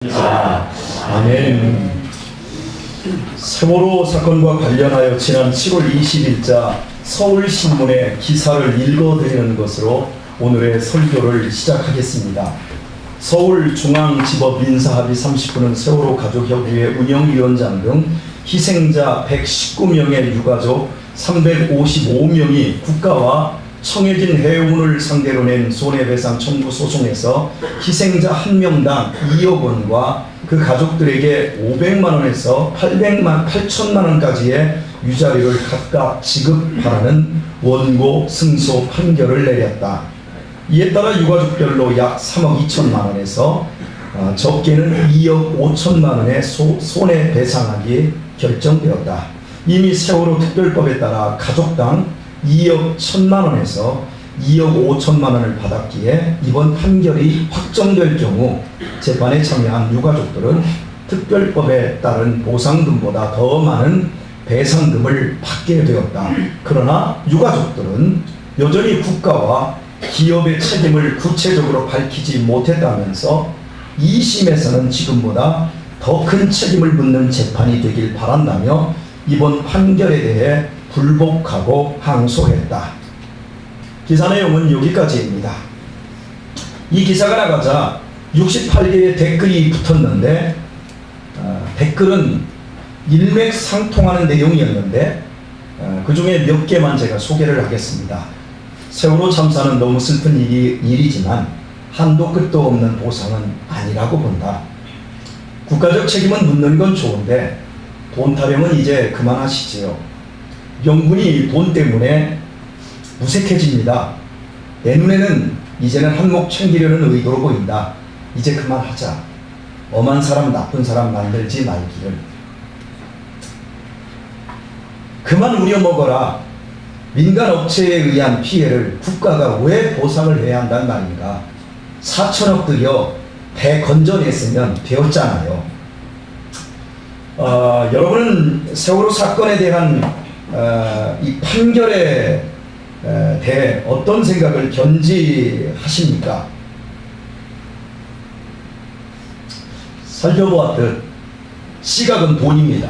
아멘. 세월호 사건과 관련하여 지난 7월 20일자 서울신문의 기사를 읽어드리는 것으로 오늘의 설교를 시작하겠습니다. 서울중앙지법 민사합의 39는 세월호 가족협의회 운영위원장 등 희생자 119명의 유가족 355명이 국가와 청해진 해운을 상대로 낸 손해배상 청구 소송에서 희생자 한 명당 2억 원과 그 가족들에게 500만 원에서 8천만 원까지의 유자료를 각각 지급하라는 원고 승소 판결을 내렸다. 이에 따라 유가족별로 약 3억 2천만 원에서 적게는 2억 5천만 원의 손해배상하기 결정되었다. 이미 세월호 특별법에 따라 가족당 2억 1천만 원에서 2억 5천만 원을 받았기에 이번 판결이 확정될 경우 재판에 참여한 유가족들은 특별법에 따른 보상금보다 더 많은 배상금을 받게 되었다. 그러나 유가족들은 여전히 국가와 기업의 책임을 구체적으로 밝히지 못했다면서 2심에서는 지금보다 더 큰 책임을 묻는 재판이 되길 바란다며 이번 판결에 대해 불복하고 항소했다. 기사 내용은 여기까지입니다. 이 기사가 나가자 68개의 댓글이 붙었는데 댓글은 일맥상통하는 내용이었는데 그 중에 몇 개만 제가 소개를 하겠습니다. 세월호 참사는 너무 슬픈 일이지만 한도 끝도 없는 보상은 아니라고 본다. 국가적 책임은 묻는 건 좋은데 돈 타령은 이제 그만하시지요. 명분이 돈 때문에 무색해집니다. 내 눈에는 이제는 한몫 챙기려는 의도로 보인다. 이제 그만하자. 엄한 사람 나쁜 사람 만들지 말기를. 그만 우려먹어라. 민간 업체에 의한 피해를 국가가 왜 보상을 해야 한단 말인가. 4천억 들여 배 건져냈으면 되었잖아요. 여러분은 세월호 사건에 대한 이 판결에 대해 어떤 생각을 견지하십니까? 살펴보았듯 시각은 돈입니다.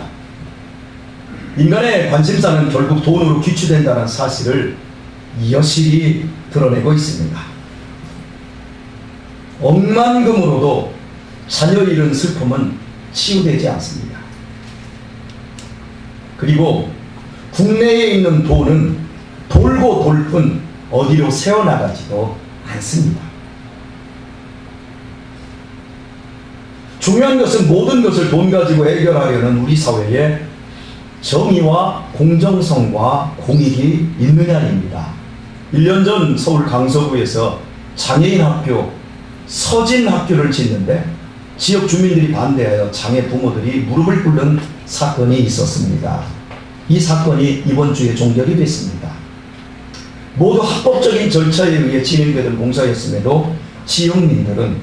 인간의 관심사는 결국 돈으로 귀추된다는 사실을 여실히 드러내고 있습니다. 억만금으로도 자녀 잃은 슬픔은 치유되지 않습니다. 그리고 국내에 있는 돈은 돌고 돌 뿐 어디로 새어나가지도 않습니다. 중요한 것은 모든 것을 돈 가지고 해결하려는 우리 사회에 정의와 공정성과 공익이 있느냐입니다. 1년 전 서울 강서구에서 장애인 학교, 서진 학교를 짓는데 지역 주민들이 반대하여 장애 부모들이 무릎을 꿇는 사건이 있었습니다. 이 사건이 이번 주에 종결이 됐습니다. 모두 합법적인 절차에 의해 진행되던 공사였음에도 지역민들은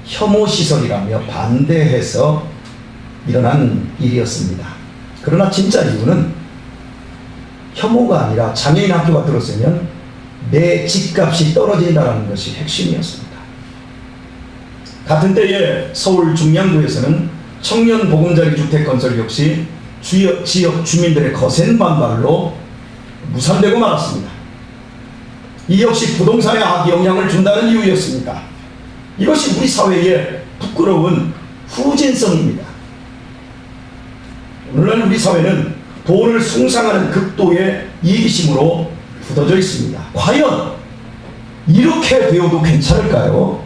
혐오시설이라며 반대해서 일어난 일이었습니다. 그러나 진짜 이유는 혐오가 아니라 장애인 학교가 들었으면 내 집값이 떨어진다는 것이 핵심이었습니다. 같은 때에 서울 중량구에서는 청년 보금자리 주택 건설 역시 지역 주민들의 거센 반발로 무산되고 말았습니다. 이 역시 부동산에 악영향을 준다는 이유였습니다. 이것이 우리 사회의 부끄러운 후진성입니다. 오늘날 우리 사회는 돈을 숭상하는 극도의 이기심으로 굳어져 있습니다. 과연 이렇게 되어도 괜찮을까요?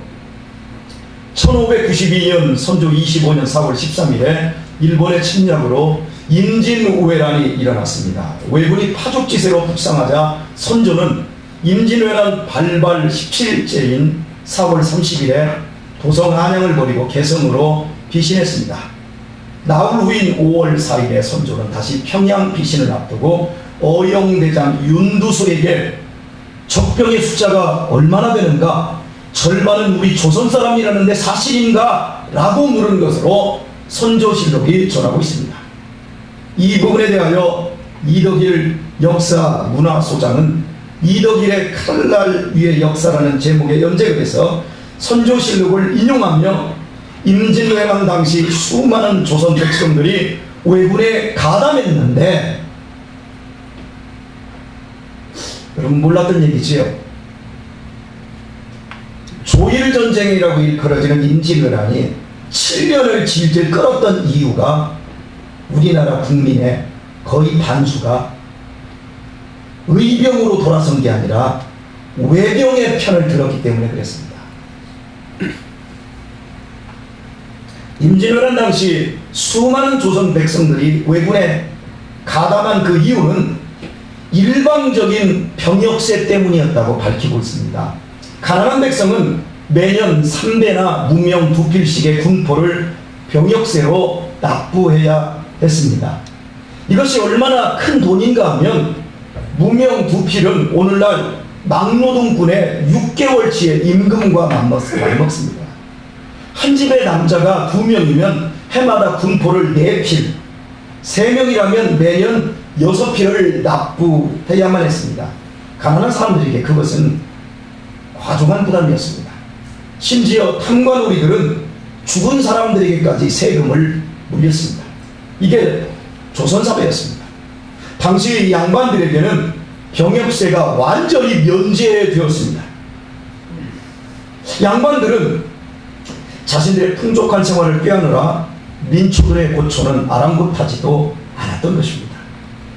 1592년 선조 25년 4월 13일에 일본의 침략으로 임진왜란이 일어났습니다. 왜군이 파죽지세로 북상하자 선조는 임진왜란 발발 17일째인 4월 30일에 도성 한양을 버리고 개성으로 피신했습니다. 나흘 후인 5월 4일에 선조는 다시 평양 피신을 앞두고 어영대장 윤두소에게 적병의 숫자가 얼마나 되는가? 절반은 우리 조선 사람이라는데 사실인가? 라고 물은 것으로 선조실록이 전하고 있습니다. 이 부분에 대하여 이덕일 역사문화소장은 이덕일의 칼날 위의 역사라는 제목의 연재글에서 선조실록을 인용하며 임진왜란 당시 수많은 조선 백성들이 왜군에 가담했는데, 여러분 몰랐던 얘기지요. 조일전쟁이라고 일컬어지는 임진왜란이 7년을 질질 끌었던 이유가 우리나라 국민의 거의 반수가 의병으로 돌아선 게 아니라 외병의 편을 들었기 때문에 그랬습니다. 임진왜란 당시 수많은 조선 백성들이 왜군에 가담한 그 이유는 일방적인 병역세 때문이었다고 밝히고 있습니다. 가난한 백성은 매년 3배나 무명 2필씩의 군포를 병역세로 납부해야 했습니다. 이것이 얼마나 큰 돈인가 하면 무명 2필은 오늘날 막노동군의 6개월치의 임금과 맞먹습니다. 한 집의 남자가 2명이면 해마다 군포를 4필, 3명이라면 매년 6필을 납부해야만 했습니다. 가난한 사람들에게 그것은 과중한 부담이었습니다. 심지어 탐관오리들은 죽은 사람들에게까지 세금을 물렸습니다. 이게 조선사회였습니다. 당시 양반들에게는 병역세가 완전히 면제되었습니다. 양반들은 자신들의 풍족한 생활을 꾀하느라 민초들의 고초는 아랑곳하지도 않았던 것입니다.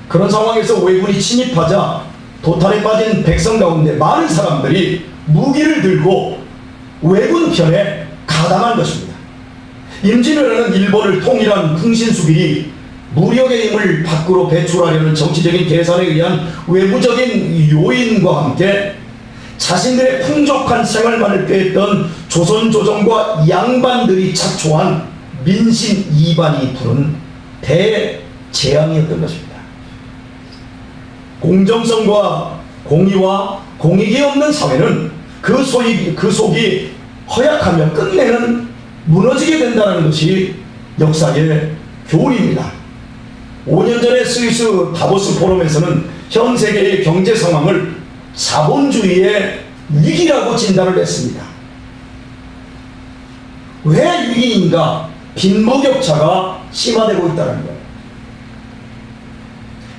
그런 상황에서 왜군이 침입하자 도탈에 빠진 백성 가운데 많은 사람들이 무기를 들고 왜군 편에 가담한 것입니다. 임진왜란은 일본을 통일한 풍신수길이 무력의 힘을 밖으로 배출하려는 정치적인 계산에 의한 외부적인 요인과 함께 자신들의 풍족한 생활만을 꾀했던 조선조정과 양반들이 착초한 민심 이반이 부른 대재앙이었던 것입니다. 공정성과 공의와 공익이 없는 사회는 그 속이 허약하며 끝내는 무너지게 된다는 것이 역사의 교훈입니다. 5년 전에 스위스 다보스 포럼에서는 현 세계의 경제 상황을 자본주의의 위기라고 진단을 했습니다. 왜 위기인가? 빈부격차가 심화되고 있다는 거예요.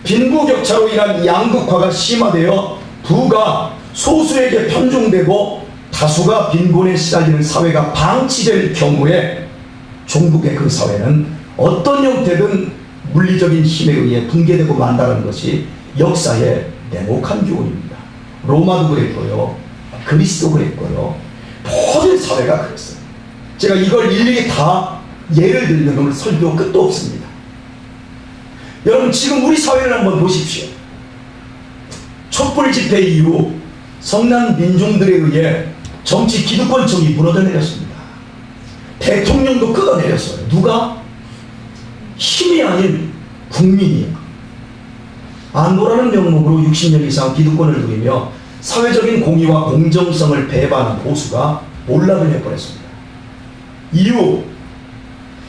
빈부격차로 인한 양극화가 심화되어 부가 소수에게 편중되고 다수가 빈곤에 시달리는 사회가 방치될 경우에 종국의 그 사회는 어떤 형태든 물리적인 힘에 의해 붕괴되고 만다는 것이 역사의 냉혹한 교훈입니다. 로마도 그랬고요, 그리스도 그랬고요, 모든 사회가 그랬어요. 제가 이걸 일일이 다 예를 들면 오늘 설교 끝도 없습니다. 여러분 지금 우리 사회를 한번 보십시오. 촛불 집회 이후 성난 민중들에 의해 정치 기득권층이 무너져 내렸습니다. 대통령도 끌어내렸어요. 누가? 힘이 아닌 국민이에요. 안보라는 명목으로 60년 이상 기득권을 누리며 사회적인 공의와 공정성을 배반한 보수가 몰락을 해버렸습니다. 이후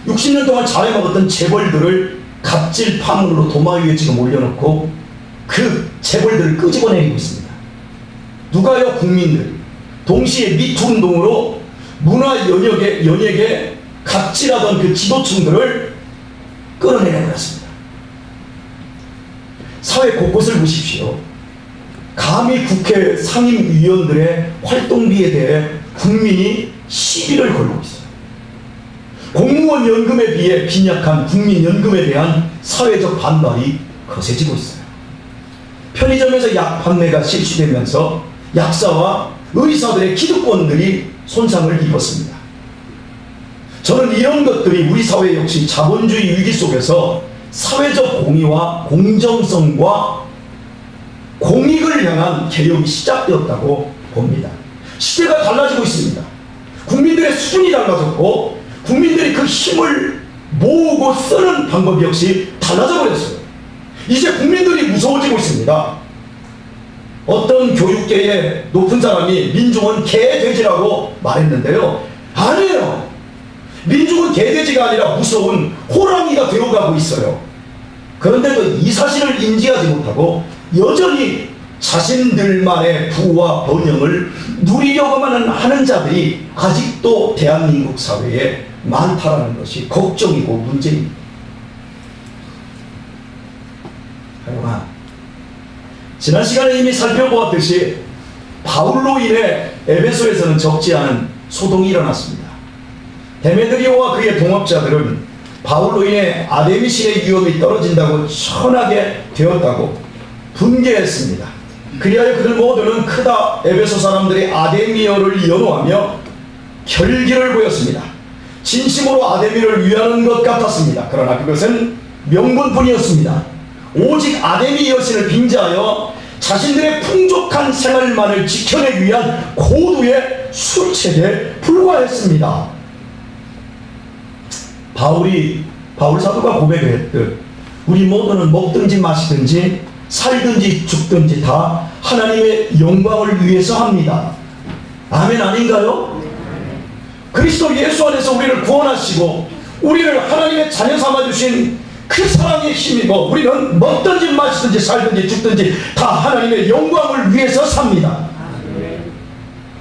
60년 동안 잘해먹었던 재벌들을 갑질 파문으로 도마 위에 지금 올려놓고 그 재벌들을 끄집어내리고 있습니다. 누가요? 국민들. 동시에 미투운동으로 문화 연예계 갑질하던 그 지도층들을 끌어내려버렸습니다. 사회 곳곳을 보십시오. 감히 국회 상임위원들의 활동비에 대해 국민이 시비를 걸고 있어요. 공무원 연금에 비해 빈약한 국민연금에 대한 사회적 반발이 거세지고 있어요. 편의점에서 약 판매가 실시되면서 약사와 의사들의 기득권들이 손상을 입었습니다. 저는 이런 것들이 우리 사회 역시 자본주의 위기 속에서 사회적 공의와 공정성과 공익을 향한 개혁이 시작되었다고 봅니다. 시대가 달라지고 있습니다. 국민들의 수준이 달라졌고 국민들이 그 힘을 모으고 쓰는 방법 역시 달라져 버렸어요. 이제 국민들이 무서워지고 있습니다. 어떤 교육계의 높은 사람이 민중은 개돼지라고 말했는데요. 아니에요. 민중은 개돼지가 아니라 무서운 호랑이가 되어가고 있어요. 그런데도 이 사실을 인지하지 못하고 여전히 자신들만의 부와 번영을 누리려고만 하는 자들이 아직도 대한민국 사회에 많다라는 것이 걱정이고 문제입니다. 그러나 지난 시간에 이미 살펴보았듯이 바울로 인해 에베소에서는 적지 않은 소동이 일어났습니다. 데메드리오와 그의 동업자들은 바울로 인해 아데미 신의 위엄이 떨어진다고 천하게 되었다고 분개했습니다. 그리하여 그들 모두는 크다 에베소 사람들이 아데미어를 연호하며 결기를 보였습니다. 진심으로 아데미를 위하는 것 같았습니다. 그러나 그것은 명분뿐이었습니다. 오직 아데미 여신을 빙자하여 자신들의 풍족한 생활만을 지켜내기 위한 고도의 술책에 불과했습니다. 바울 사도가 고백했듯 우리 모두는 먹든지 마시든지 살든지 죽든지 다 하나님의 영광을 위해서 합니다. 아멘 아닌가요? 그리스도 예수 안에서 우리를 구원하시고 우리를 하나님의 자녀 삼아주신 그 사랑의 힘이고 우리는 먹든지 마시든지 살든지 죽든지 다 하나님의 영광을 위해서 삽니다.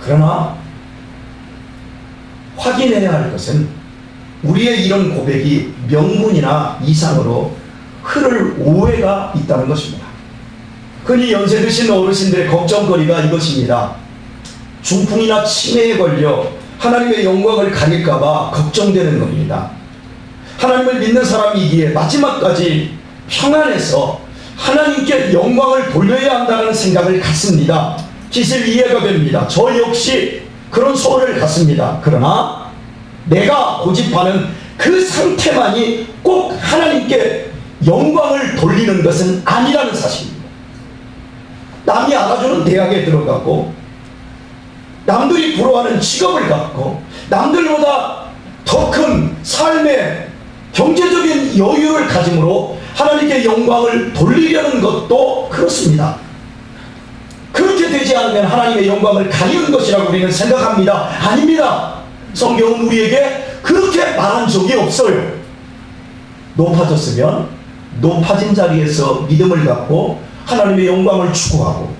그러나 확인해야 할 것은 우리의 이런 고백이 명분이나 이상으로 흐를 오해가 있다는 것입니다. 흔히 연세 드신 어르신들의 걱정거리가 이것입니다. 중풍이나 치매에 걸려 하나님의 영광을 가릴까봐 걱정되는 겁니다. 하나님을 믿는 사람이기에 마지막까지 평안해서 하나님께 영광을 돌려야 한다는 생각을 갖습니다. 기실 이해가 됩니다. 저 역시 그런 소원을 갖습니다. 그러나 내가 고집하는 그 상태만이 꼭 하나님께 영광을 돌리는 것은 아니라는 사실입니다. 남이 알아주는 대학에 들어가고 남들이 부러워하는 직업을 갖고 남들보다 더 큰 삶의 경제적인 여유를 가짐으로 하나님께 영광을 돌리려는 것도 그렇습니다. 그렇게 되지 않으면 하나님의 영광을 가리는 것이라고 우리는 생각합니다. 아닙니다. 성경은 우리에게 그렇게 말한 적이 없어요. 높아졌으면 높아진 자리에서 믿음을 갖고 하나님의 영광을 추구하고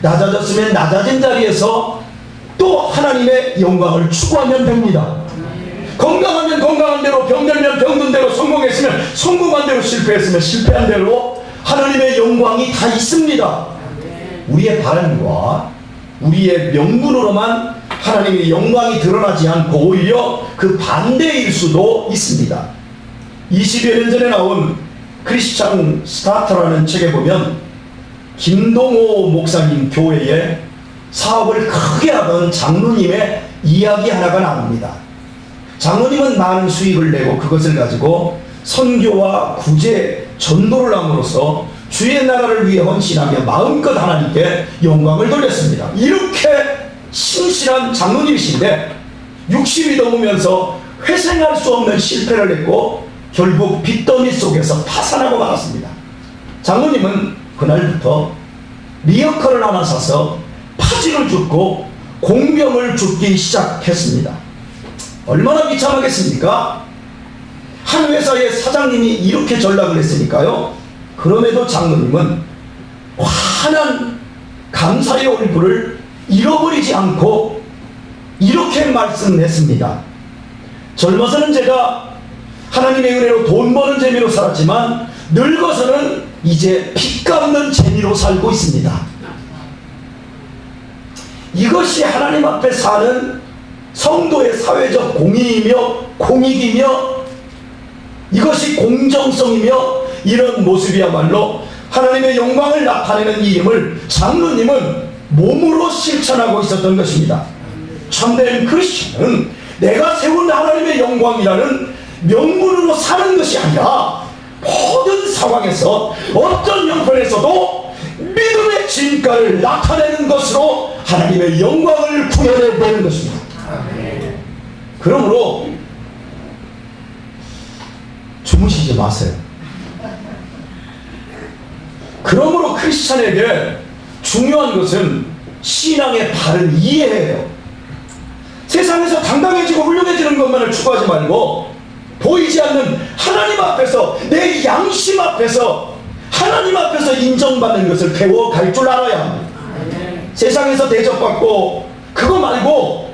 낮아졌으면 낮아진 자리에서 또 하나님의 영광을 추구하면 됩니다. 건강하면 건강한 대로, 병들면 병든 대로, 성공했으면 성공한 대로, 실패했으면 실패한 대로 하나님의 영광이 다 있습니다. 우리의 바람과 우리의 명분으로만 하나님의 영광이 드러나지 않고 오히려 그 반대일 수도 있습니다. 20여 년 전에 나온 크리스찬 스타터라는 책에 보면 김동호 목사님 교회에 사업을 크게 하던 장로님의 이야기 하나가 나옵니다. 장로님은 많은 수익을 내고 그것을 가지고 선교와 구제, 전도를 함으로써 주의 나라를 위해 헌신하며 마음껏 하나님께 영광을 돌렸습니다. 이렇게 신실한 장로님이신데 60이 넘으면서 회생할 수 없는 실패를 했고 결국 빚더미 속에서 파산하고 말았습니다. 장로님은 그날부터 리어커를 하나 사서 파지를 줍고 공병을 줍기 시작했습니다. 얼마나 비참하겠습니까? 한 회사의 사장님이 이렇게 전락을 했으니까요. 그럼에도 장로님은 환한 감사의 얼굴을 잃어버리지 않고 이렇게 말씀했습니다. 젊어서는 제가 하나님의 은혜로 돈 버는 재미로 살았지만 늙어서는 이제 빚 갚는 재미로 살고 있습니다. 이것이 하나님 앞에 사는 성도의 사회적 공의이며 공익이며 이것이 공정성이며 이런 모습이야말로 하나님의 영광을 나타내는 일임을 장로님은 몸으로 실천하고 있었던 것입니다. 참된 크리스천은 내가 세운 하나님의 영광이라는 명분으로 사는 것이 아니라 모든 상황에서 어떤 형편에서도 믿음의 진가를 나타내는 것으로 하나님의 영광을 구현해내는 것입니다. 그러므로 주무시지 마세요. 그러므로 크리스찬에게 중요한 것은 신앙의 바른 이해예요. 세상에서 당당해지고 훌륭해지는 것만을 추구하지 말고 보이지 않는 하나님 앞에서 내 양심 앞에서 하나님 앞에서 인정받는 것을 배워갈 줄 알아야 합니다. 세상에서 대접받고 그거 말고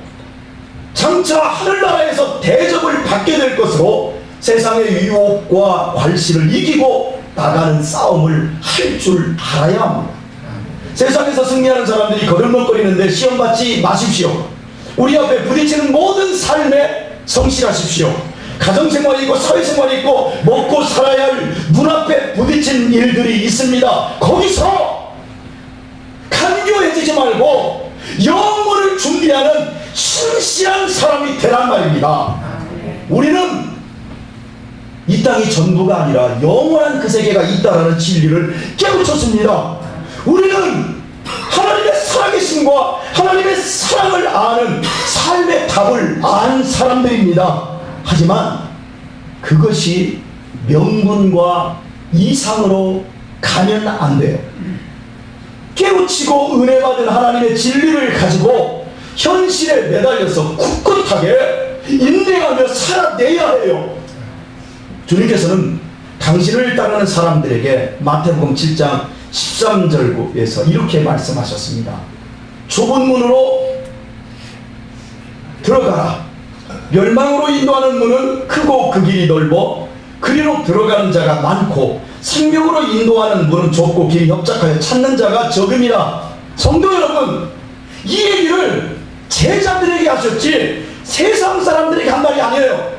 장차 하늘나라에서 대접을 받게 될 것으로 세상의 유혹과 괄시를 이기고 나가는 싸움을 할 줄 알아야 합니다. 세상에서 승리하는 사람들이 거들먹거리는데 시험받지 마십시오. 우리 앞에 부딪히는 모든 삶에 성실하십시오. 가정생활이 있고 사회생활이 있고 먹고 살아야 할 눈앞에 부딪힌 일들이 있습니다. 거기서 간교해지지 말고 영혼을 준비하는 신실한 사람이 되란 말입니다. 우리는 이 땅이 전부가 아니라 영원한 그 세계가 있다라는 진리를 깨우쳤습니다. 우리는 하나님의 살아계심과 하나님의 사랑을 아는 삶의 답을 아는 사람들입니다. 하지만 그것이 명분과 이상으로 가면 안 돼요. 깨우치고 은혜 받은 하나님의 진리를 가지고 현실에 매달려서 굳굳하게 인내하며 살아내야 해요. 주님께서는 당신을 따르는 사람들에게 마태복음 7장 13절에서 이렇게 말씀하셨습니다. 좁은 문으로 들어가라. 멸망으로 인도하는 문은 크고 그 길이 넓어 그리로 들어가는 자가 많고 생명으로 인도하는 문은 좁고 길이 협착하여 찾는 자가 적음이라. 성도 여러분, 이 얘기를 제자들에게 하셨지 세상 사람들에게 한 말이 아니에요.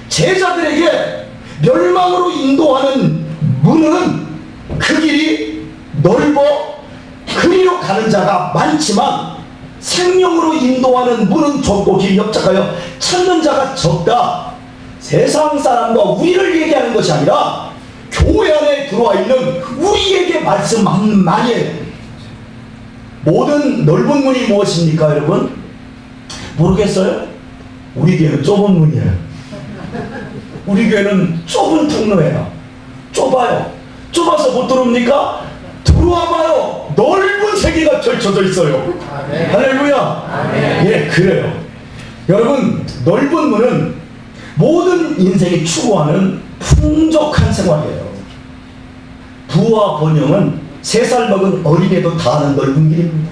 제자들에게 멸망으로 인도하는 문은 그 길이 넓어 그리로 가는 자가 많지만 생명으로 인도하는 문은 좁고 길이 협착하여 찾는 자가 적다. 세상 사람과 우리를 얘기하는 것이 아니라 교회 안에 들어와 있는 우리에게 말씀한 말이에요. 모든 넓은 문이 무엇입니까, 여러분? 모르겠어요? 우리 교회는 좁은 문이에요. 우리 교회는 좁은 통로예요. 좁아요. 좁아서 못 들어옵니까? 들어와봐요. 넓은 세계가 펼쳐져 있어요. 아멘. 할렐루야. 아멘. 예, 그래요. 여러분, 넓은 문은 모든 인생이 추구하는 풍족한 생활이에요. 부와 번영은 3살 먹은 어린애도 다 아는 넓은 길입니다.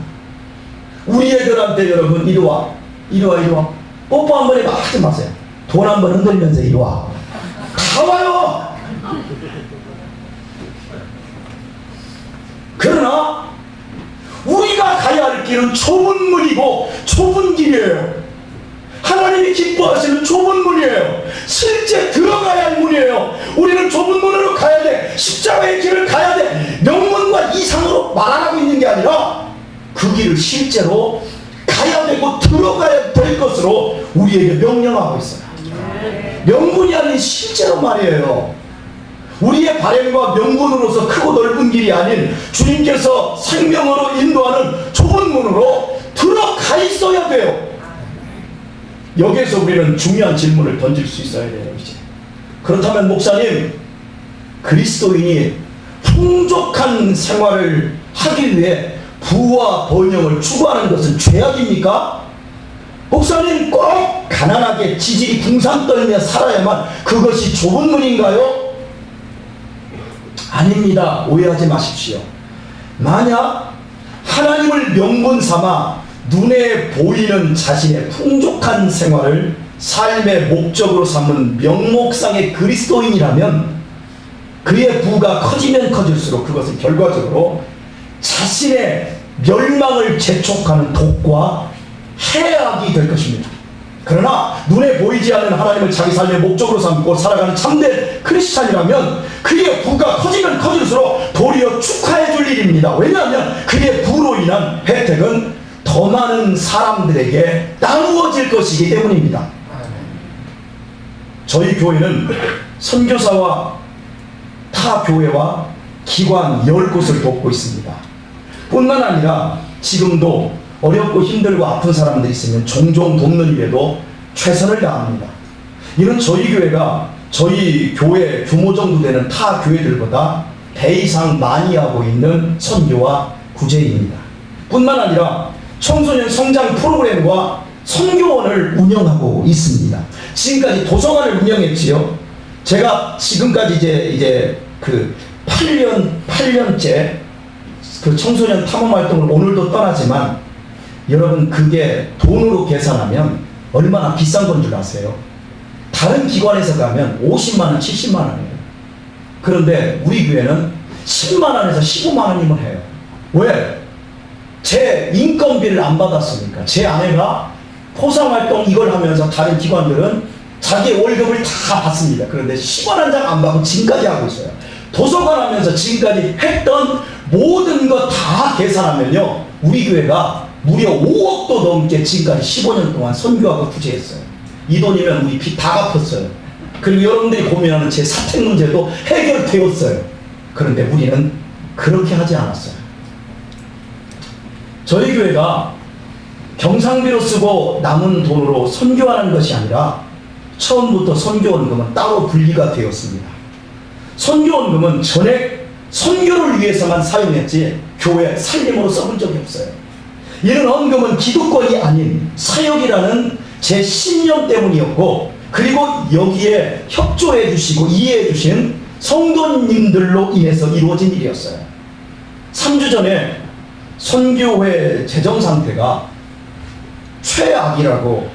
우리 애들한테 여러분, 이리 와. 이리 와, 이리 와. 뽀뽀 한 번에 막 하지 마세요. 돈 한 번 흔들면서 이리 와. 다 와요. 그러나 우리가 가야 할 길은 좁은 문이고 좁은 길이에요. 하나님이 기뻐하시는 좁은 문이에요. 실제 들어가야 할 문이에요. 우리는 좁은 문으로 가야 돼. 십자가의 길을 가야 돼. 명문과 이상으로 말하고 있는 게 아니라 그 길을 실제로 가야 되고 들어가야 될 것으로 우리에게 명령하고 있어요. 명분이 아닌 실제로 말이에요. 우리의 바램과 명분으로서 크고 넓은 길이 아닌 주님께서 생명으로 인도하는 좁은 문으로 들어가 있어야 돼요. 여기에서 우리는 중요한 질문을 던질 수 있어야 돼요. 이제 그렇다면 목사님, 그리스도인이 풍족한 생활을 하기 위해 부와 번영을 추구하는 것은 죄악입니까? 목사님, 꼭 가난하게 지질이 궁상 떨며 살아야만 그것이 좁은 문인가요? 아닙니다. 오해하지 마십시오. 만약 하나님을 명분 삼아 눈에 보이는 자신의 풍족한 생활을 삶의 목적으로 삼은 명목상의 그리스도인이라면 그의 부가 커지면 커질수록 그것은 결과적으로 자신의 멸망을 재촉하는 독과 해악이 될 것입니다. 그러나 눈에 보이지 않는 하나님을 자기 삶의 목적으로 삼고 살아가는 참된 크리스찬이라면 그의 부가 커지면 커질수록 도리어 축하해 줄 일입니다. 왜냐하면 그의 부로 인한 혜택은 더 많은 사람들에게 나누어질 것이기 때문입니다. 저희 교회는 선교사와 타 교회와 기관 10곳을 돕고 있습니다. 뿐만 아니라 지금도 어렵고 힘들고 아픈 사람들이 있으면 종종 돕는 일에도 최선을 다합니다. 이는 저희 교회가 저희 교회 규모 정도 되는 타 교회들보다 배 이상 많이 하고 있는 선교와 구제입니다. 뿐만 아니라 청소년 성장 프로그램과 선교원을 운영하고 있습니다. 지금까지 도서관을 운영했지요. 제가 지금까지 이제 그 8년째 그 청소년 탐험 활동을 오늘도 떠나지만 여러분, 그게 돈으로 계산하면 얼마나 비싼 건 줄 아세요? 다른 기관에서 가면 50만 원, 70만 원이에요. 그런데 우리 교회는 10만 원에서 15만 원이면 해요. 왜? 제 인건비를 안 받았으니까. 제 아내가 포상활동 이걸 하면서 다른 기관들은 자기 월급을 다 받습니다. 그런데 10원 한 장 안 받고 지금까지 하고 있어요. 도서관 하면서 지금까지 했던 모든 거 다 계산하면요, 우리 교회가 무려 5억도 넘게 지금까지 15년 동안 선교하고 투자했어요. 이 돈이면 우리 빚 다 갚았어요. 그리고 여러분들이 고민하는 제 사택 문제도 해결되었어요. 그런데 우리는 그렇게 하지 않았어요. 저희 교회가 경상비로 쓰고 남은 돈으로 선교하는 것이 아니라 처음부터 선교원금은 따로 분리가 되었습니다. 선교원금은 전액 선교를 위해서만 사용했지 교회 살림으로 써본 적이 없어요. 이런 헌금은 기득권이 아닌 사역이라는 제 신념 때문이었고, 그리고 여기에 협조해 주시고 이해해 주신 성도님들로 인해서 이루어진 일이었어요. 3주 전에 선교회 재정 상태가 최악이라고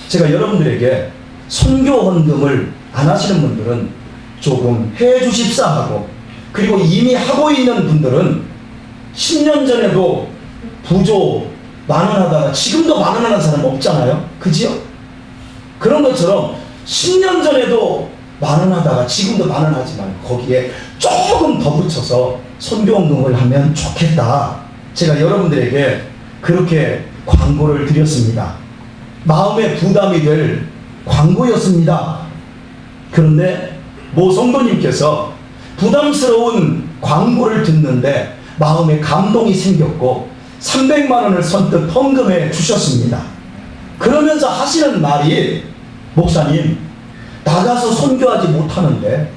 제가 여러분들에게 선교 헌금을 안 하시는 분들은 조금 해 주십사 하고, 그리고 이미 하고 있는 분들은 10년 전에도 부조 만원하다가 지금도 만원하는 사람 없잖아요. 그지요? 그런 것처럼 10년 전에도 만원하다가 지금도 만원하지만 거기에 조금 더 붙여서 선교헌금을 하면 좋겠다. 제가 여러분들에게 그렇게 광고를 드렸습니다. 마음의 부담이 될 광고였습니다. 그런데 모 성도님께서 부담스러운 광고를 듣는데 마음에 감동이 생겼고 300만 원을 선뜻 헌금해 주셨습니다. 그러면서 하시는 말이, 목사님, 나가서 선교하지 못하는데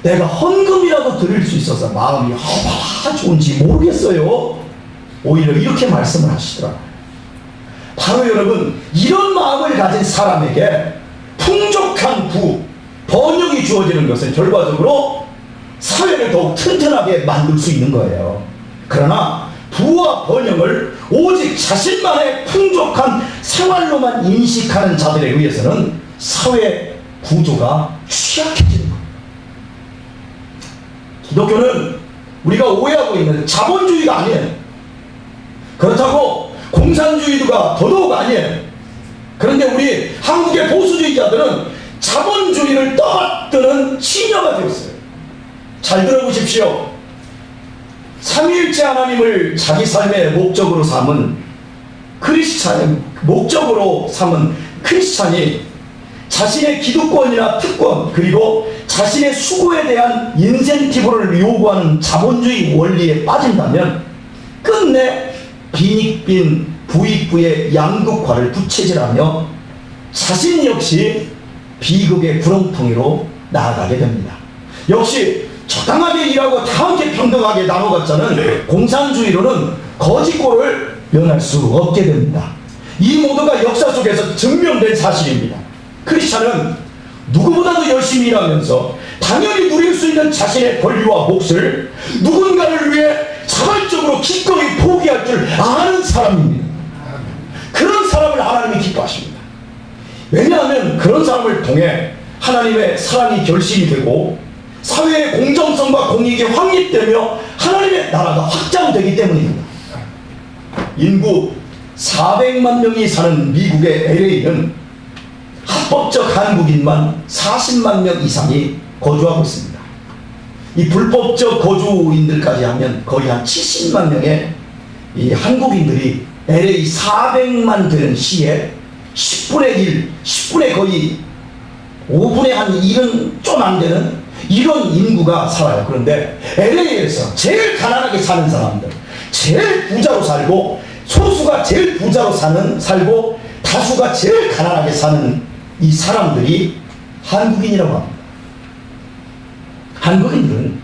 내가 헌금이라도 드릴 수 있어서 마음이 얼마나 좋은지 모르겠어요. 오히려 이렇게 말씀을 하시더라고요. 바로 여러분, 이런 마음을 가진 사람에게 풍족한 번영이 주어지는 것은 결과적으로 사회를 더욱 튼튼하게 만들 수 있는 거예요. 그러나 부와 번영을 오직 자신만의 풍족한 생활로만 인식하는 자들에 의해서는 사회 구조가 취약해지는 겁니다. 기독교는 우리가 오해하고 있는 자본주의가 아니에요. 그렇다고 공산주의가 더더욱 아니에요. 그런데 우리 한국의 보수주의자들은 자본주의를 떠받드는 신녀가 되었어요. 잘 들어보십시오. 삼위일체 하나님을 자기 삶의 목적으로 삼은 크리스찬이 자신의 기득권이나 특권, 그리고 자신의 수고에 대한 인센티브를 요구하는 자본주의 원리에 빠진다면 끝내 빈익빈 부익부의 양극화를 부채질하며 자신 역시 비극의 구렁텅이로 나아가게 됩니다. 역시 적당하게 일하고 다 함께 평등하게 나눠갔자는 공산주의로는 거짓골을 면할 수 없게 됩니다. 이 모두가 역사 속에서 증명된 사실입니다. 크리스찬은 누구보다도 열심히 일하면서 당연히 누릴 수 있는 자신의 권리와 몫을 누군가를 위해 자발적으로 기꺼이 포기할 줄 아는 사람입니다. 그런 사람을 하나님이 기뻐하십니다. 왜냐하면 그런 사람을 통해 하나님의 사랑이 결실이 되고 사회의 공정성과 공익이 확립되며 하나님의 나라가 확장되기 때문입니다. 인구 400만 명이 사는 미국의 LA는 합법적 한국인만 40만 명 이상이 거주하고 있습니다. 이 불법적 거주인들까지 하면 거의 한 70만 명의 이 한국인들이 LA 400만 되는 시에 10분의 1, 10분의 거의 5분의 한 1은 좀 안 되는 이런 인구가 살아요. 그런데 LA에서 제일 가난하게 사는 사람들, 제일 부자로 살고 소수가 제일 부자로 살고 다수가 제일 가난하게 사는 이 사람들이 한국인이라고 합니다. 한국인들은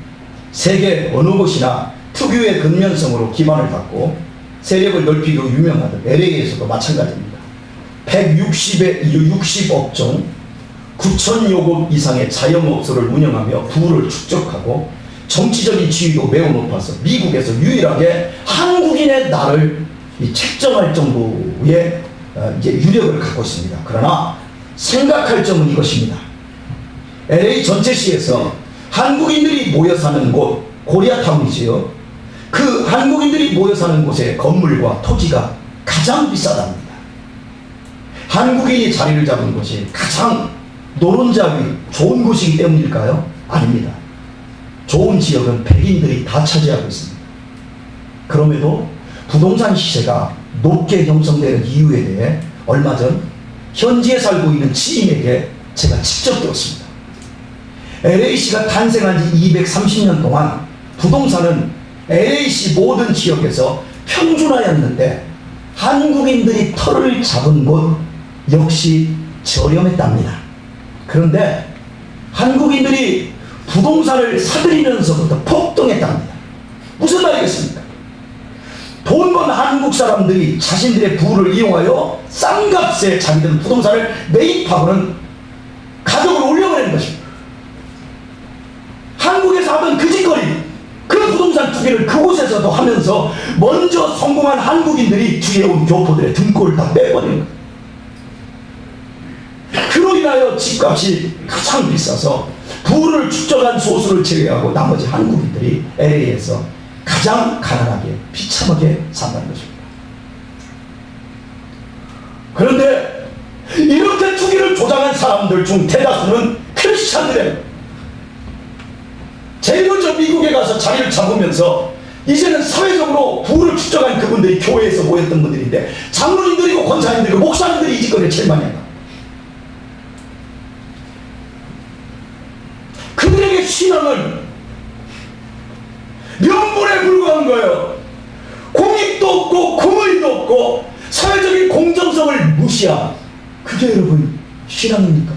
세계 어느 곳이나 특유의 근면성으로 기반을 갖고 세력을 넓히기로 유명하던 LA에서도 마찬가지입니다. 160억 종 9천여 곳 이상의 자영업소를 운영하며 부를 축적하고 정치적인 지위도 매우 높아서 미국에서 유일하게 한국인의 날을 책정할 정도의 이제 유력을 갖고 있습니다. 그러나 생각할 점은 이것입니다. LA 전체시에서 한국인들이 모여 사는 곳 코리아타운이지요. 그 한국인들이 모여 사는 곳의 건물과 토지가 가장 비싸답니다. 한국인이 자리를 잡은 곳이 가장 노른자위 좋은 곳이기 때문일까요? 아닙니다. 좋은 지역은 백인들이 다 차지하고 있습니다. 그럼에도 부동산 시세가 높게 형성되는 이유에 대해 얼마 전 현지에 살고 있는 지인에게 제가 직접 들었습니다. LA시가 탄생한 지 230년 동안 부동산은 LA시 모든 지역에서 평준화였는데 한국인들이 터를 잡은 곳 역시 저렴했답니다. 그런데 한국인들이 부동산을 사들이면서부터 폭등했답니다. 무슨 말이겠습니까? 돈 번 한국 사람들이 자신들의 부를 이용하여 싼 값에 자기들 부동산을 매입하고는 가격을 올려버리는 것입니다. 한국에서 하던 그 짓거리, 그 부동산 투기를 그곳에서도 하면서 먼저 성공한 한국인들이 뒤에 온 교포들의 등골을 다 빼버리는 거예요. 그로 인하여 집값이 가장 비싸서 부를 축적한 소수를 제외하고 나머지 한국인들이 LA에서 가장 가난하게 비참하게 산다는 것입니다. 그런데 이렇게 투기를 조장한 사람들 중 대다수는 크리스찬들이에요. 제일 먼저 미국에 가서 자리를 잡으면서 이제는 사회적으로 부를 축적한 그분들이 교회에서 모였던 분들인데 장로님들이고 권사님들이고 목사님들이 이 짓거리를 제일 많이 한다. 그들에게 신앙은 명분에 불과한 거예요. 공익도 없고 공의도 없고 사회적인 공정성을 무시한, 그게 여러분 신앙입니까?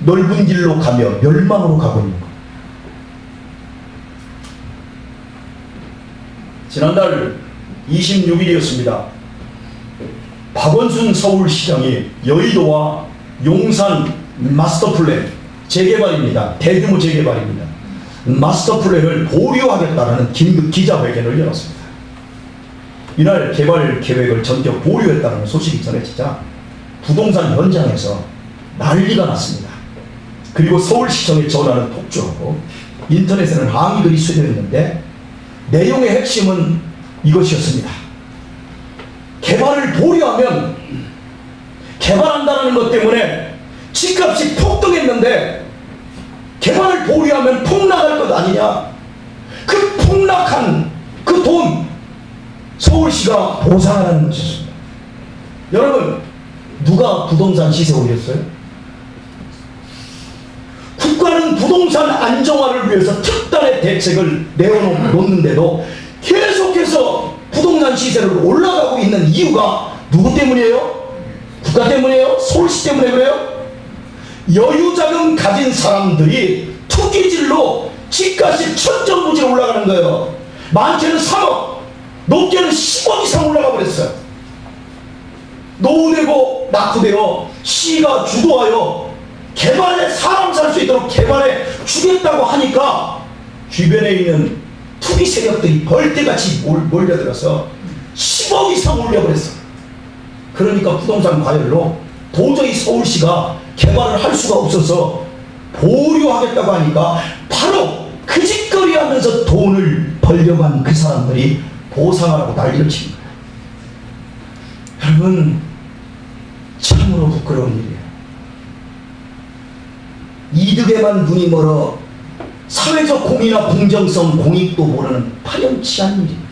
넓은 길로 가며 멸망으로 가고 있는 것. 지난달 26일이었습니다. 박원순 서울시장이 여의도와 용산 마스터플랜 재개발입니다. 대규모 재개발입니다. 마스터플랜을 보류하겠다는 긴급 기자회견을 열었습니다. 이날 개발 계획을 전격 보류했다는 소식이 전해지자 부동산 현장에서 난리가 났습니다. 그리고 서울시청에 전화는 폭주하고 인터넷에는 항의글이 쏟아졌는데 내용의 핵심은 이것이었습니다. 개발을 보류하면 개발한다는 것 때문에 집값이 폭등했는데 개발을 보류하면 폭락할 것 아니냐. 그 폭락한 그 돈 서울시가 보상하라는 것이었습니다. 여러분, 누가 부동산 시세 올렸어요? 국가는 부동산 안정화를 위해서 특단의 대책을 내어놓는데도 계속해서 부동산 시세를 올라가고 있는 이유가 누구 때문이에요? 국가 때문이에요? 서울시 때문에 그래요? 여유자금 가진 사람들이 투기질로 집값이 천정부지로 올라가는 거예요. 많게는 3억, 높게는 10억 이상 올라가 버렸어요. 노후되고 낙후되어 시가 주도하여 개발에 사람 살 수 있도록 개발해 주겠다고 하니까 주변에 있는 투기 세력들이 벌떼같이 몰려들어서 10억 이상 올려버렸어요. 그러니까 부동산 과열로 도저히 서울시가 개발을 할 수가 없어서 보류하겠다고 하니까 바로 그 짓거리 하면서 돈을 벌려고 한 그 사람들이 보상하라고 난리를 친 거예요. 여러분, 참으로 부끄러운 일이에요. 이득에만 눈이 멀어 사회적 공의나 공정성, 공익도 모르는 파렴치한 일입니다.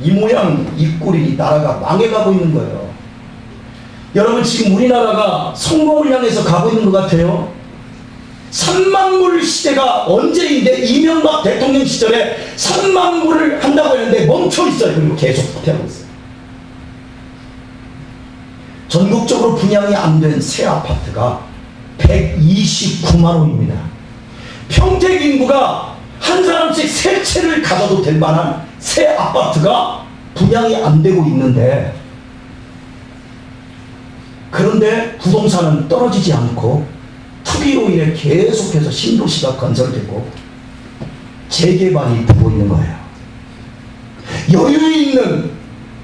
이 모양 이 꼴이 나라가 망해가고 있는 거예요. 여러분, 지금 우리나라가 성공을 향해서 가고 있는 것 같아요. 3만 불 시대가 언제인데 이명박 대통령 시절에 3만 불을 한다고 했는데 멈춰 있어요. 그리고 계속 후퇴하고 있어요. 전국적으로 분양이 안 된 새 아파트가 129만 호입니다. 평택 인구가 한 사람씩 세 채를 가져도 될 만한 새 아파트가 분양이 안 되고 있는데, 그런데 부동산은 떨어지지 않고 투기로 인해 계속해서 신도시가 건설되고 재개발이 되고 있는 거예요. 여유 있는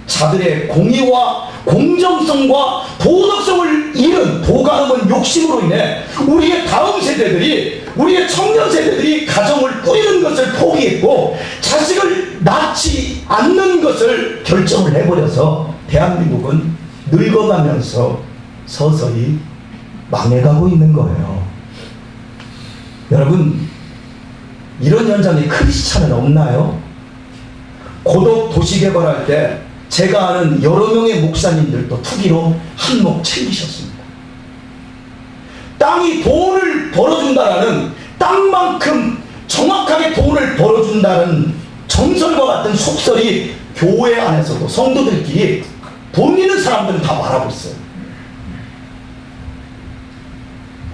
자들의 공의와 공정성과 도덕성을 잃은 도가넘은 욕심으로 인해 우리의 다음 세대들이, 우리의 청년 세대들이 가정을 꾸리는 것을 포기했고 자식을 낳지 않는 것을 결정을 해버려서 대한민국은 늙어가면서 서서히 망해가고 있는 거예요. 여러분, 이런 현장이 크리스찬은 없나요? 고독 도시개발할 때 제가 아는 여러 명의 목사님들도 투기로 한몫 챙기셨습니다. 땅이 돈을 벌어준다라는, 땅만큼 정확하게 돈을 벌어준다는 정설과 같은 속설이 교회 안에서도 성도들끼리 돈 있는 사람들은 다 말하고 있어요.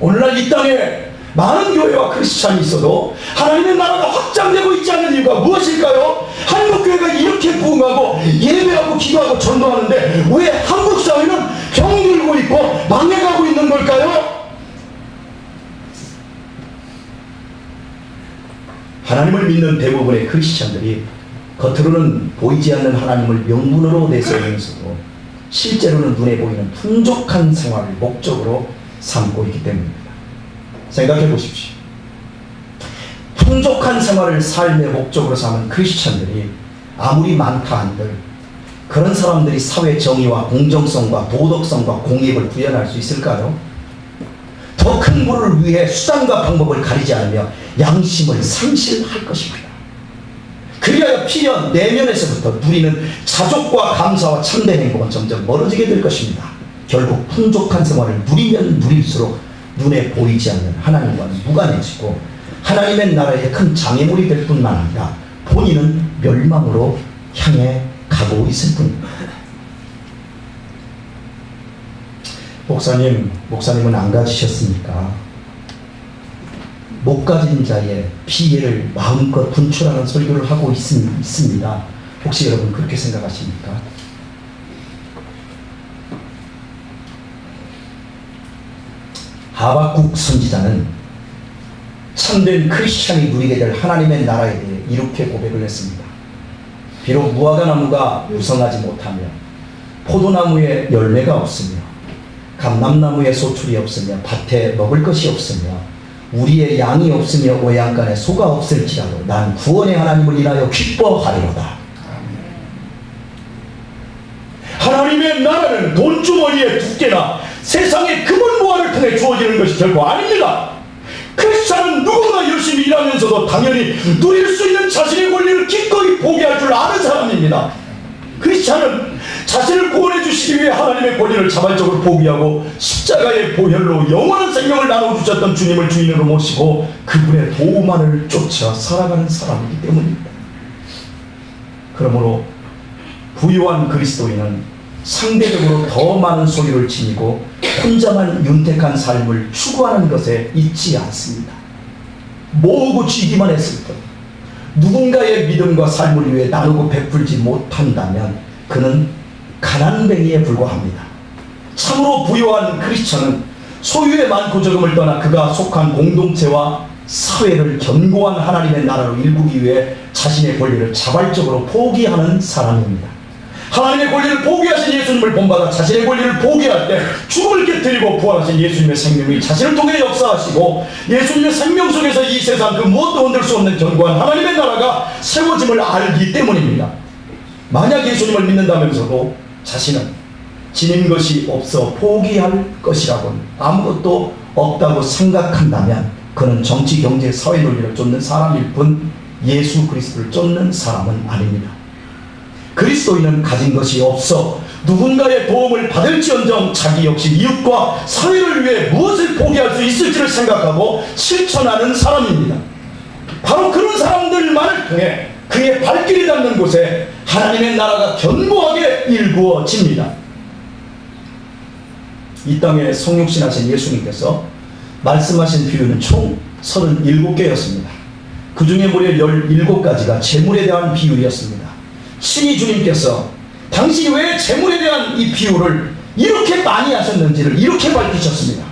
오늘날 이 땅에 많은 교회와 크리스찬이 있어도 하나님의 나라가 확장되고 있지 않는 이유가 무엇일까요? 한국교회가 이렇게 부흥하고 예배하고 기도하고 전도하는데 왜 한국 사회는 병들고 있고 망해가고 있는 걸까요? 하나님을 믿는 대부분의 크리스찬들이 겉으로는 보이지 않는 하나님을 명분으로 내세우면서도 실제로는 눈에 보이는 풍족한 생활을 목적으로 삼고 있기 때문입니다. 생각해 보십시오. 풍족한 생활을 삶의 목적으로 삼은 크리스찬들이 아무리 많다 한들 그런 사람들이 사회 정의와 공정성과 도덕성과 공익을 구현할 수 있을까요? 더 큰 부를 위해 수단과 방법을 가리지 않으며 양심을 상실할 것입니다. 그리하여 필연 내면에서부터 누리는 자족과 감사와 참된 행복은 점점 멀어지게 될 것입니다. 결국 풍족한 생활을 누리면 누릴수록 눈에 보이지 않는 하나님과는 무관해지고 하나님의 나라의 큰 장애물이 될 뿐만 아니라 본인은 멸망으로 향해 가고 있을 뿐입니다. 목사님은 안 가지셨습니까? 못 가진 자의 피해를 마음껏 분출하는 설교를 하고 있습니다. 혹시 여러분 그렇게 생각하십니까? 하박국 선지자는 참된 크리스찬이 누리게 될 하나님의 나라에 대해 이렇게 고백을 했습니다. 비록 무화과나무가 무성하지 못하며 포도나무에 열매가 없으며 감람나무에 소출이 없으며 밭에 먹을 것이 없으며 우리의 양이 없으며 외양간에 소가 없을지라도 난 구원의 하나님을 인하여 기뻐하리로다. 하나님의 나라는 돈주머니의 두께나 세상의 금은보화를 통해 주어지는 것이 결코 아닙니다. 크리스찬은 누구나 열심히 일하면서도 당연히 누릴 수 있는 자신의 권리를 기꺼이 포기할 줄 아는 사람입니다. 크리스찬은 자신을 구원해 주시기 위해 하나님의 권리를 자발적으로 포기하고 십자가의 보혈로 영원한 생명을 나눠주셨던 주님을 주인으로 모시고 그분의 도만을 쫓아 살아가는 사람이기 때문입니다. 그러므로 부유한 그리스도인은 상대적으로 더 많은 소유를 지니고 혼자만 윤택한 삶을 추구하는 것에 있지 않습니다. 모으고 쥐기만 했을 뿐 누군가의 믿음과 삶을 위해 나누고 베풀지 못한다면 그는 가난뱅이에 불과합니다. 참으로 부유한 크리스천은 소유의 많고 적음을 떠나 그가 속한 공동체와 사회를 견고한 하나님의 나라로 일구기 위해 자신의 권리를 자발적으로 포기하는 사람입니다. 하나님의 권리를 포기하신 예수님을 본받아 자신의 권리를 포기할 때 죽음을 깨뜨리고 부활하신 예수님의 생명이 자신을 통해 역사하시고 예수님의 생명 속에서 이 세상 그 무엇도 흔들 수 없는 견고한 하나님의 나라가 세워짐을 알기 때문입니다. 만약 예수님을 믿는다면서도 자신은 지닌 것이 없어 포기할 것이라고는 아무것도 없다고 생각한다면 그는 정치, 경제, 사회 논리를 쫓는 사람일 뿐 예수 그리스도를 쫓는 사람은 아닙니다. 그리스도인은 가진 것이 없어 누군가의 도움을 받을지언정 자기 역시 이웃과 사회를 위해 무엇을 포기할 수 있을지를 생각하고 실천하는 사람입니다. 바로 그런 사람들만을 통해 그의 발길이 닿는 곳에 하나님의 나라가 견고하게 일구어집니다. 이 땅에 성육신하신 예수님께서 말씀하신 비유는 총 37개였습니다. 그 중에 무려 17가지가 재물에 대한 비유였습니다. 신이 주님께서 당신이 왜 재물에 대한 이 비유를 이렇게 많이 하셨는지를 이렇게 밝히셨습니다.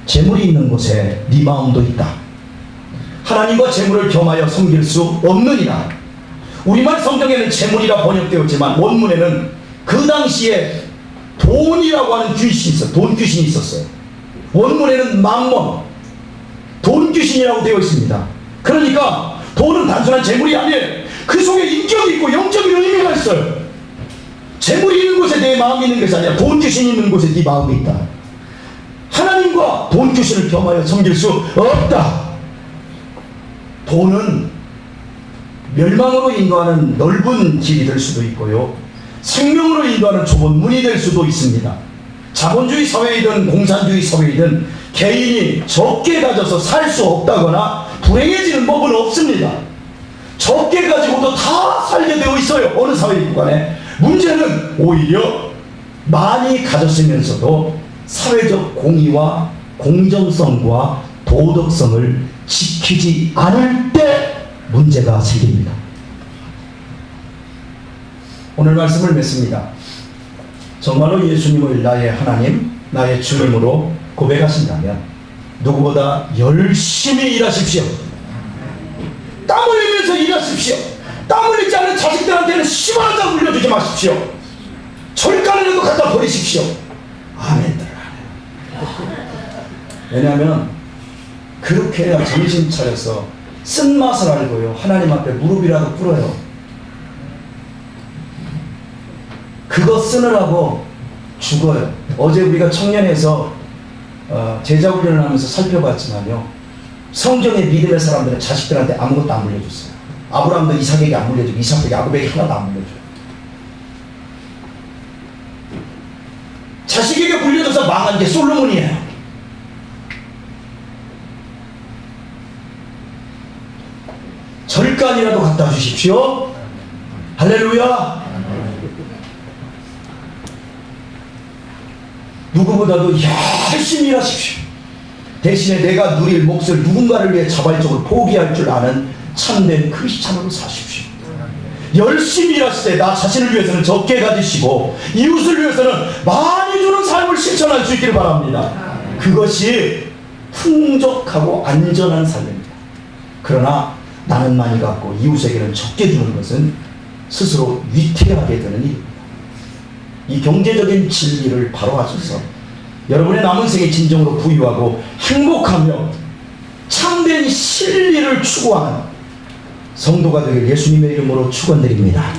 재물이 있는 곳에 네 마음도 있다. 하나님과 재물을 겸하여 섬길 수 없느니라. 우리말 성경에는 재물이라 번역되었지만 원문에는 그 당시에 돈이라고 하는 귀신이 있어요. 돈 귀신이 있었어요. 원문에는 맘몬, 돈 귀신이라고 되어 있습니다. 그러니까 돈은 단순한 재물이 아니에요. 그 속에 인격이 있고 영적인 의미가 있어요. 재물이 있는 곳에 내 마음이 있는 것이 아니라 돈 귀신이 있는 곳에 네 마음이 있다. 하나님과 돈 귀신을 겸하여 섬길 수 없다. 돈은 멸망으로 인도하는 넓은 길이 될 수도 있고요, 생명으로 인도하는 좁은 문이 될 수도 있습니다. 자본주의 사회이든 공산주의 사회이든 개인이 적게 가져서 살 수 없다거나 불행해지는 법은 없습니다. 적게 가지고도 다 살게 되어 있어요. 어느 사회이든 간에. 문제는 오히려 많이 가졌으면서도 사회적 공의와 공정성과 도덕성을 지키지 않을 때 문제가 생깁니다. 오늘 말씀을 맺습니다. 정말로 예수님을 나의 하나님, 나의 주님으로 고백하신다면 누구보다 열심히 일하십시오. 땀 흘리면서 일하십시오. 땀 흘리지 않은 자식들한테는 10원 한 장 물려주지 마십시오. 절간이라도 갖다 버리십시오. 아멘들. 왜냐하면 그렇게 해야 정신 차려서 쓴맛을 알고요, 하나님 앞에 무릎이라도 꿇어요. 그거 쓰느라고 죽어요. 어제 우리가 청년에서 제자훈련을 하면서 살펴봤지만요, 성경의 믿음의 사람들은 자식들한테 아무것도 안 물려줬어요. 아브라함도 이삭에게 안 물려주고 이삭도 야곱에게 하나도 안 물려줘요. 자식에게 물려줘서 망한 게 솔로몬이에요. 절간이라도 갖다 주십시오. 할렐루야. 누구보다도 열심히 일하십시오. 대신에 내가 누릴 몫을 누군가를 위해 자발적으로 포기할 줄 아는 참된 크리스찬으로 사십시오. 열심히 일하실 때 나 자신을 위해서는 적게 가지시고 이웃을 위해서는 많이 주는 삶을 실천할 수 있기를 바랍니다. 그것이 풍족하고 안전한 삶입니다. 그러나 나는 많이 갖고 이웃에게는 적게 주는 것은 스스로 위태하게 되는 일입니다. 이 경제적인 진리를 바로 하셔서 여러분의 남은 생에 진정으로 부유하고 행복하며 참된 진리를 추구하는 성도가 되길 예수님의 이름으로 축원드립니다.